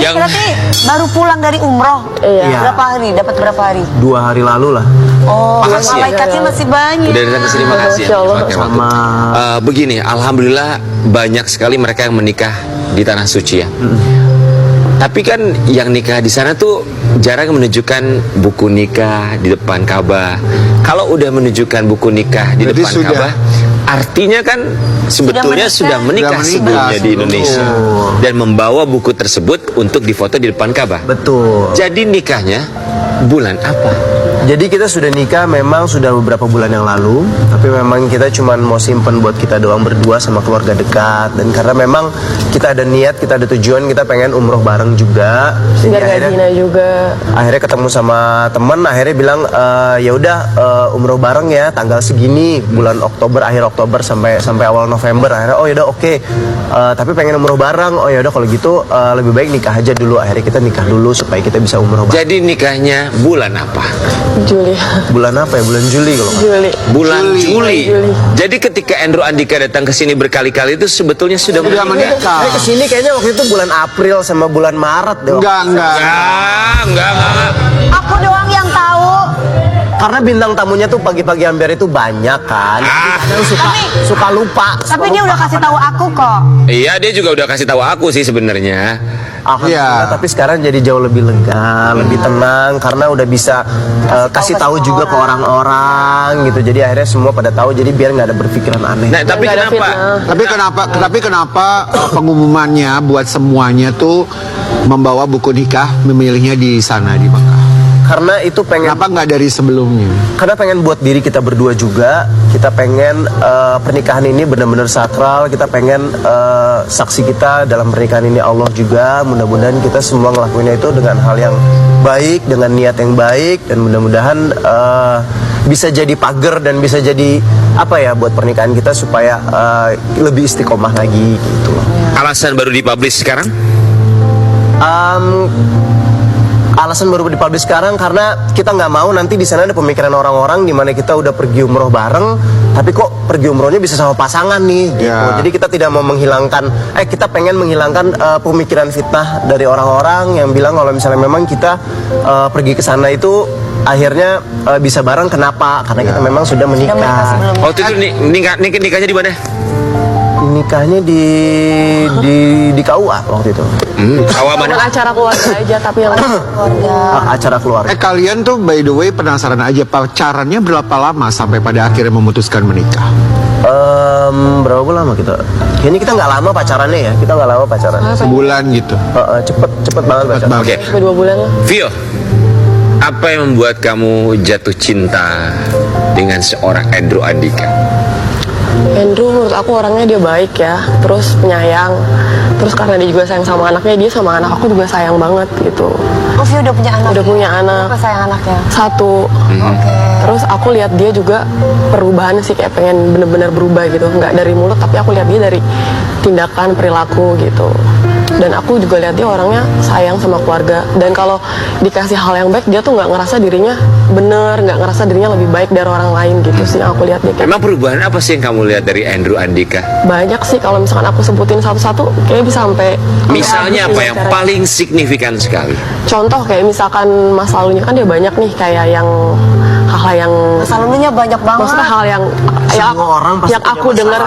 Yang berarti baru pulang dari umroh. Iya. Berapa hari? Dapat berapa hari? 2 hari lalu lah. Oh, Makasih ya. malaikatnya masih banyak. udah datang ke sini, makasih ya. Masya Allah. Pakai waktu. Sama Begini, alhamdulillah banyak sekali mereka yang menikah di tanah suci ya. Tapi kan yang nikah di sana tuh jarang menunjukkan buku nikah di depan Ka'bah. Kalau udah menunjukkan buku nikah di Berarti depan sudah. Ka'bah, artinya kan sebetulnya sudah menikah Sudah sebelumnya menikah, di Indonesia dan membawa buku tersebut untuk difoto di depan Ka'bah. betul. Jadi nikahnya bulan apa? Jadi kita sudah nikah memang sudah beberapa bulan yang lalu, tapi memang kita cuma mau simpen buat kita doang berdua sama keluarga dekat. Dan karena memang kita ada niat, kita ada tujuan, kita pengen umroh bareng juga. Jadi Biar gak zina juga. akhirnya ketemu sama temen, akhirnya bilang ya udah umroh bareng ya tanggal segini, bulan Oktober, akhir Oktober sampai awal November. Akhirnya oh yaudah oke. Tapi pengen umroh bareng. Oh yaudah kalau gitu lebih baik nikah aja dulu. Akhirnya kita nikah dulu supaya kita bisa umroh bareng. Jadi nikahnya bulan apa? Juli. Bulan apa ya? Bulan Juli kalau nggak salah. Juli. Bulan Juli. Juli. Jadi ketika Andrew Andika datang ke sini berkali-kali itu sebetulnya sudah Sudah menikah. menikah. Kesini kayaknya waktu itu bulan April sama bulan Maret deh. Enggak. Enggak. Aku doang yang tahu. Karena bintang tamunya tuh pagi-pagi hampir itu banyak kan. Kadang suka lupa. Tapi dia udah kasih tahu aku kok. Iya, dia juga udah kasih tahu aku sih sebenarnya. Alhamdulillah, Iya. tapi sekarang jadi jauh lebih lega, lebih tenang karena udah bisa kasih tahu juga ke orang-orang gitu. Jadi akhirnya semua pada tahu. Jadi biar nggak ada berpikiran aneh. Nah, tapi Nggak ada kenapa? fitnah. Tapi kenapa pengumumannya buat semuanya tuh membawa buku nikah memilihnya di sana di Mekah? Karena itu pengen. Kenapa nggak dari sebelumnya? Karena pengen buat diri kita berdua juga. Kita pengen pernikahan ini benar-benar sakral. Kita pengen saksi kita dalam pernikahan ini Allah juga. Mudah-mudahan kita semua ngelakuinnya itu dengan hal yang baik, dengan niat yang baik, dan mudah-mudahan bisa jadi pagar dan bisa jadi apa ya buat pernikahan kita supaya lebih istiqomah lagi gitu loh. Alasan baru dipublish sekarang? Alasan baru dipublish sekarang karena kita nggak mau nanti di sana ada pemikiran orang-orang di mana kita udah pergi umroh bareng, tapi kok pergi umrohnya bisa sama pasangan nih gitu. Ya. Jadi kita tidak mau menghilangkan, kita pengen menghilangkan pemikiran fitnah dari orang-orang yang bilang kalau misalnya memang kita pergi ke sana itu akhirnya bisa bareng. Kenapa? Karena kita memang sudah Udah menikah menikah. sebelumnya. Waktu itu nikahnya di mana? Nikahnya di KUA waktu itu. Awal Bukan mana? acara keluarga aja, tapi yang Keluarga. Acara keluarga. Kalian tuh by the way penasaran aja pacarannya berapa lama sampai pada akhirnya memutuskan menikah? Berapa lama kita? Kayaknya kita nggak lama pacarannya ya. Kita nggak lama pacaran. Sebulan gitu. Cepet banget pacaran. Oke, sampai 2 bulan lah. Vio, apa yang membuat kamu jatuh cinta dengan seorang Andrew Andika? Andrew menurut aku orangnya dia baik ya, terus penyayang, terus karena dia juga sayang sama anaknya, dia sama anak aku juga sayang banget gitu. Ovi udah punya anak. Udah punya anak. Apa sayang anaknya? 1. Oke. Terus aku lihat dia juga perubahan sih, kayak pengen bener-bener berubah gitu, nggak dari mulut tapi aku lihat dia dari tindakan, perilaku gitu. Dan aku juga lihat dia orangnya sayang sama keluarga, dan kalau dikasih hal yang baik dia tuh nggak ngerasa dirinya bener, nggak ngerasa dirinya lebih baik dari orang lain gitu sih yang aku lihat dia kayak. Emang perubahan apa sih yang kamu lihat dari Andrew Andika? Banyak sih, kalau misalkan aku sebutin satu-satu kayaknya bisa sampai Misalnya apa yang Cara- paling signifikan sekali? contoh kayak misalkan masa lalunya kan dia banyak nih, kayak yang hal-hal yang Masa lalunya banyak banget. maksudnya hal yang Semua orang pasti yang punya aku dengar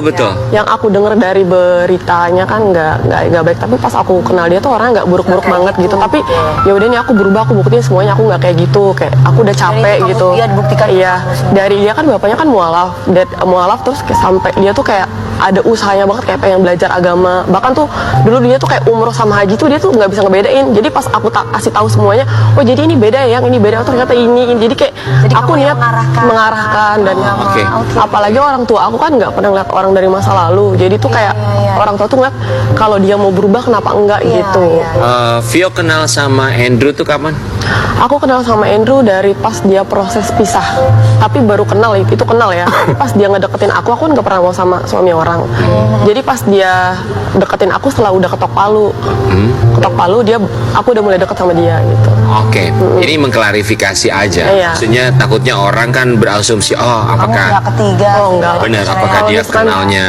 Betul. yang aku dengar dari beritanya kan nggak baik, tapi pas aku kenal dia tuh orang nggak buruk-buruk banget gitu. Tapi ya udah nih aku berubah, aku buktiin semuanya aku nggak kayak gitu, kayak aku udah capek Dari gitu. dia dibuktikan. Iya, dari dia kan bapaknya kan mualaf terus sampai dia tuh kayak ada usahanya banget, kayak pengen belajar agama. Bahkan tuh dulu dia tuh kayak umroh sama haji tuh dia tuh nggak bisa ngebedain. Jadi pas aku kasih tahu semuanya, oh jadi ini beda ya, yang ini beda, oh ternyata ini. Jadi kayak Jadi aku kamu yang niat mengarahkan dan Oke. apalagi orang tua aku kan nggak pernah ngeliat orang dari masa lalu, jadi tuh kayak iya. orang tua tuh ngeliat kalau dia mau berubah kenapa enggak Iya, gitu. iya. Vio kenal sama Andrew tuh kapan? Aku kenal sama Andrew dari pas dia proses pisah, tapi baru kenal itu kenal ya. Pas dia ngedeketin aku kan nggak pernah mau sama suami orang. sekarang. Jadi pas dia deketin aku setelah udah ketok palu, aku udah mulai deket sama dia gitu. Oke, ini mengklarifikasi aja. Iya. Maksudnya takutnya orang kan berasumsi, oh Kamu apakah pihak ketiga. Oh, enggak. benar, apakah Kalau dia misalkan- kenalnya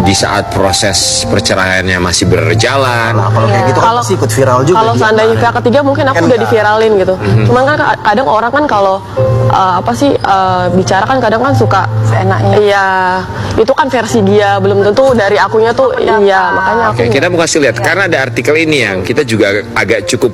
di saat proses perceraiannya masih berjalan? Nah, kalau kayak gitu kan Kalau- pasti ikut viral juga. Kalau dia seandainya kemarin. pihak ketiga mungkin aku Kan udah enggak. diviralin gitu. Cuman kan kadang orang kan kalau bicara kan kadang kan suka Seenaknya. Iya, itu kan versi dia, belum tentu dari akunya tuh iya, makanya aku Oke, kita mau kasih lihat karena ada artikel ini yang kita juga agak cukup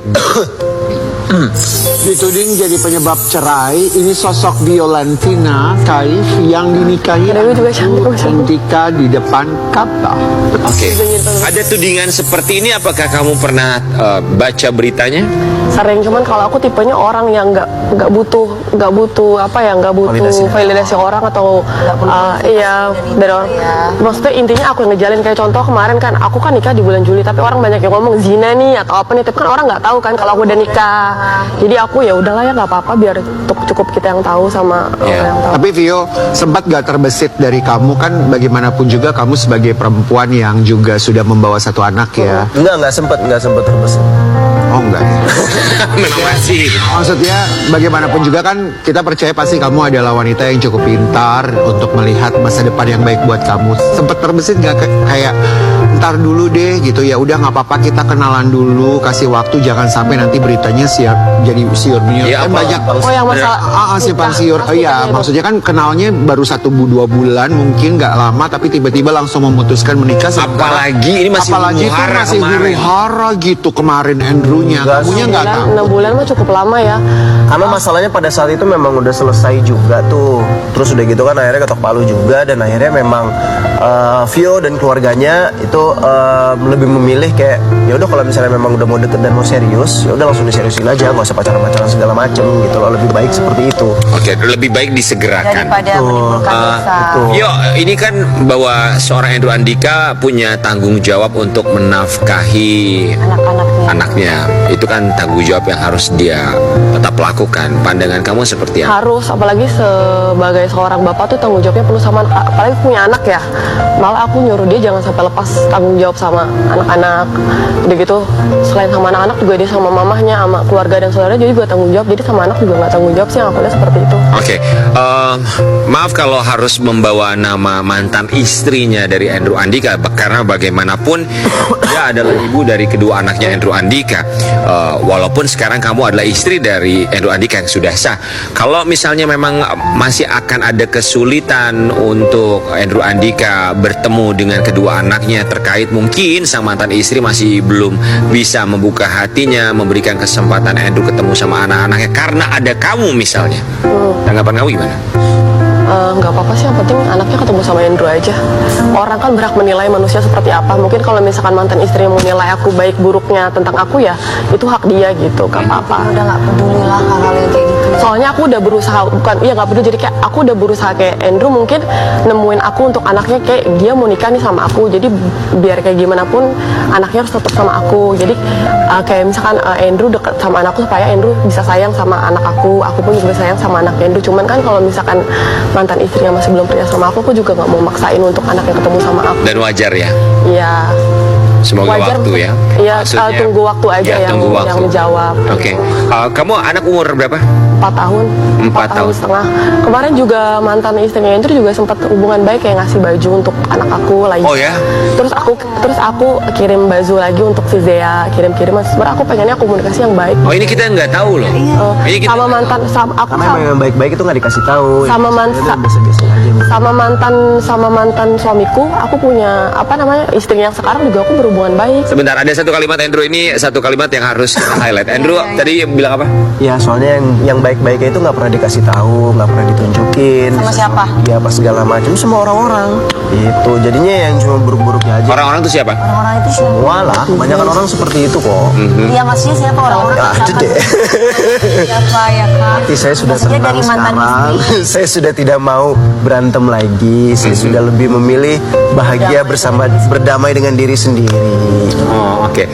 Dituding jadi penyebab cerai. Ini sosok Violentina Kaif yang dinikahi Dewi juga cantik, Mas. Andika di depan Ka'bah. Oke. Ada tudingan seperti ini apakah kamu pernah baca beritanya? sering. Cuman kalau aku tipenya orang yang nggak butuh validasi orang atau iya dari orang. Maksudnya intinya aku yang ngejalin, kayak contoh kemarin kan aku kan nikah di bulan Juli, tapi orang banyak yang ngomong zina nih atau apa nih, tapi kan orang nggak tahu kan kalau aku udah nikah. Jadi aku ya udahlah ya nggak apa-apa, biar cukup kita yang tahu sama orang yang tahu. Tapi Vio, sempat gak terbesit dari kamu kan, bagaimanapun juga kamu sebagai perempuan yang juga sudah membawa satu anak ya. Nggak sempet terbesit. Oh enggak ya. Memang masih. Maksudnya bagaimanapun juga kan kita percaya pasti kamu adalah wanita yang cukup pintar untuk melihat masa depan yang baik buat kamu. Sempat terbesit gak kayak ntar dulu deh gitu, ya udah nggak apa-apa kita kenalan dulu, kasih waktu, jangan sampai nanti beritanya jadi siur menyiur. Ya, Kan apa- banyak Oh yang masalah simpang nikah, siur. pas Iya, nikahnya itu. maksudnya kan kenalnya baru 1-2 bulan mungkin nggak lama, tapi tiba-tiba langsung memutuskan menikah. Sementara- Apalagi ini masih apalagi itu huru-hara masih kemarin. huru-hara gitu kemarin Andrew-nya. Kamunya nggak tahu. 6 bulan mah cukup lama ya. Karena masalahnya pada saat itu memang udah selesai juga tuh. Terus udah gitu kan akhirnya ketok palu juga, dan akhirnya memang Vio dan keluarganya itu lebih memilih kayak ya udah kalau misalnya memang udah mau deket dan mau serius, ya udah langsung diseriusin aja, nggak usah pacaran-pacaran segala macem gitu loh. Lebih baik seperti itu. Oke, lebih baik disegerakan. Daripada menimbulkan dosa. Yo, ini kan bahwa seorang Andrew Andika punya tanggung jawab untuk menafkahi Anak-anaknya. anaknya. Itu kan tanggung jawab yang harus dia tetap lakukan. Pandangan kamu seperti apa? Harus, apalagi sebagai seorang bapak tuh tanggung jawabnya penuh sama apalagi punya anak ya. Malah aku nyuruh dia jangan sampai lepas tanggung jawab sama anak-anak. Udah gitu, selain sama anak-anak juga dia sama mamahnya, sama keluarga dan saudara dia juga tanggung jawab. Jadi sama anak juga nggak tanggung jawab sih, yang aku lihat seperti itu. Oke, maaf kalau harus membawa nama mantan istrinya dari Andrew Andika, karena bagaimanapun dia adalah ibu dari kedua anaknya Andrew Andika. Walaupun sekarang kamu adalah istri dari Andrew Andika yang sudah sah. Kalau misalnya memang masih akan ada kesulitan untuk Andrew Andika bertemu dengan kedua anaknya terkait mungkin sang mantan istri masih belum bisa membuka hatinya, memberikan kesempatan Andrew ketemu sama anak-anaknya karena ada kamu misalnya. Tanggapan kamu gimana? Nggak apa-apa sih, yang penting anaknya ketemu sama Andrew aja. Orang kan berhak menilai manusia seperti apa. Mungkin kalau misalkan mantan istri yang menilai aku baik buruknya tentang aku ya itu hak dia gitu, nggak apa-apa. Udah nggak peduli lah hal-hal yang kayak gitu. Soalnya aku udah berusaha, nggak peduli, jadi kayak aku udah berusaha kayak Andrew mungkin nemuin aku untuk anaknya, kayak dia mau nikah nih sama aku, jadi biar kayak gimana pun anaknya harus tetap sama aku. Jadi kayak misalkan Andrew deket sama anakku supaya Andrew bisa sayang sama anak aku pun juga sayang sama anak Andrew. Cuman kan kalau misalkan mantan istrinya masih belum percaya sama aku juga nggak mau maksain untuk anaknya ketemu sama aku. Dan wajar ya. Iya. Semoga Wajar, waktu ya. Iya, Maksudnya- tunggu waktu aja Ya, yang tunggu waktu. yang menjawab. Oke. Kamu anak umur berapa? 4 tahun. 4 tahun. setengah. Kemarin juga mantan istrinya Andrew juga sempat hubungan baik, kayak ngasih baju untuk anak aku lagi. Oh ya? Terus aku kirim baju lagi untuk si Zea, kirim-kirim. Sebenarnya aku pengennya komunikasi yang baik. Oh ini kita nggak tahu loh. Ini kita Sama nggak mantan aku Karena memang yang baik-baik itu nggak dikasih tahu. Sama biasa-biasa aja. sama mantan suamiku, aku punya istri yang sekarang juga aku berhubungan baik. Sebentar, ada satu kalimat Andrew, ini satu kalimat yang harus kita highlight. Andrew tadi bilang apa? Ya soalnya yang baik-baiknya itu nggak pernah dikasih tahu, nggak pernah ditunjukin. Sama siapa? Ya pas segala macam sama orang-orang. Itu jadinya yang cuma buruk-buruknya aja. Orang-orang itu siapa? Orang-orang itu siapa? Semua lah, kebanyakan orang seperti itu kok. Iya, maksudnya siapa orang-orang? Ah, itu deh. Siapa ya kak? Tapi saya sudah Maksudnya tenang dari mantan sekarang. istri. Saya sudah tidak mau berantem lagi. Saya sudah lebih memilih bahagia bersama, berdamai dengan diri sendiri. Oh oke.